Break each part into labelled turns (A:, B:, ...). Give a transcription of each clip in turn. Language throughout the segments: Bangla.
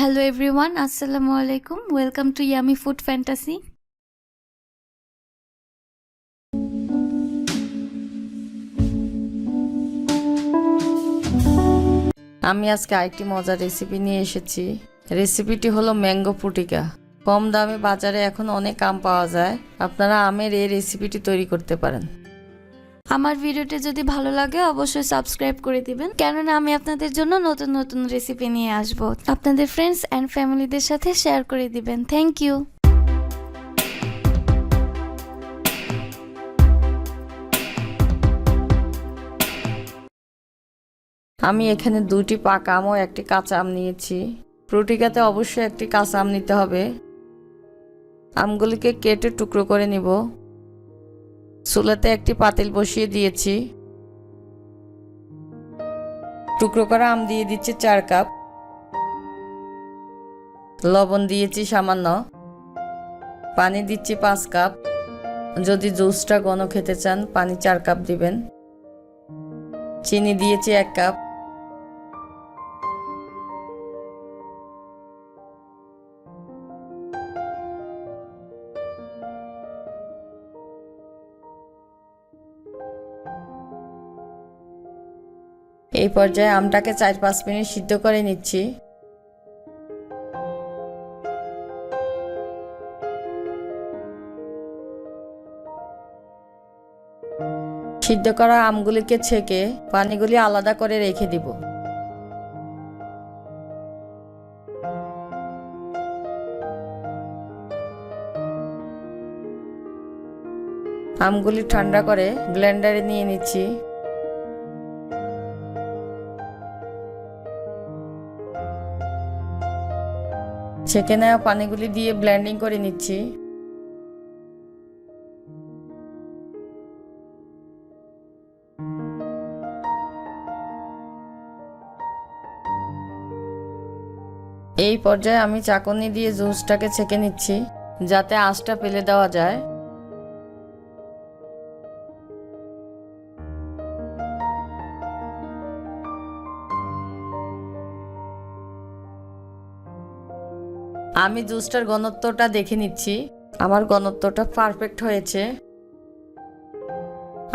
A: Hello everyone, Assalamu alaikum. Welcome to Yummy Food Fantasy.
B: আমি আজকে আরেকটি মজার রেসিপি নিয়ে এসেছি। রেসিপিটি হলো ম্যাঙ্গো ফ্রুটিকা। কম দামে বাজারে এখন অনেক আম পাওয়া যায়। আপনারা আমের এই রেসিপিটি তৈরি করতে পারেন।
A: আমার ভিডিওটি যদি ভালো লাগে অবশ্যই সাবস্ক্রাইব করে দিবেন, কেননা আমি আপনাদের জন্য নতুন নতুন রেসিপি নিয়ে আসব। আপনাদের ফ্রেন্ডস এন্ড ফ্যামিলিদের সাথে শেয়ার করে দিবেন। Thank you.
B: আমি এখানে 2টি পাকা আম ও একটি কাঁচা আম নিয়েছি। ফ্রুটিকাতে অবশ্যই একটি কাঁচা আম নিতে হবে। আমগুলিকে কেটে টুকরো করে নিব। চুলাতে একটি পাতিল বসিয়ে দিয়েছি। টুকরো করা আম দিয়ে দিচ্ছি 4 কাপ। লবণ দিয়েছি সামান্য। পানি দিচ্ছি 5 কাপ। যদি জুসটা ঘন খেতে চান পানি 4 কাপ দিবেন। চিনি দিয়েছি 1 কাপ। এই পর্যায়ে আমটাকে 4-5 মিনিট সিদ্ধ করে নিচ্ছি। সিদ্ধ করা আমগুলিকে ছেঁকে পানিগুলি আলাদা করে রেখে দিব। আমগুলি ঠান্ডা করে ব্লেন্ডারে নিয়ে নিচ্ছি। ছেঁকে নেওয়া পানিগুলি দিয়ে ব্লেন্ডিং করে নিচ্ছি। এই পর্যায়ে আমি চাকনি দিয়ে জুসটাকে ছেঁকে নিচ্ছি, যাতে আঁশটা ফেলে দেওয়া যায়। আমি জুসটার ঘনত্বটা দেখে নিচ্ছি। আমার ঘনত্বটা পারফেক্ট হয়েছে।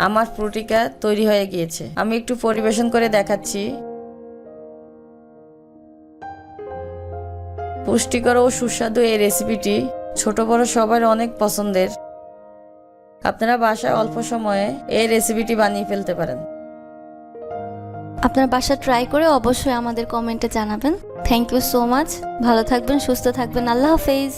B: আমার ফ্রুটিকা তৈরি হয়ে গিয়েছে। আমি একটু পরিবেশন করে দেখাচ্ছি। পুষ্টিকর ও সুস্বাদু এই রেসিপিটি ছোট বড় সবার অনেক পছন্দের। আপনারা বাসায় অল্প সময়ে এই রেসিপিটি বানিয়ে ফেলতে পারেন।
A: আপনার বাসা ট্রাই করে অবশ্যই আমাদের কমেন্টে জানাবেন। Thank you so much. ভালো থাকবেন, সুস্থ থাকবেন। আল্লাহ হাফেজ।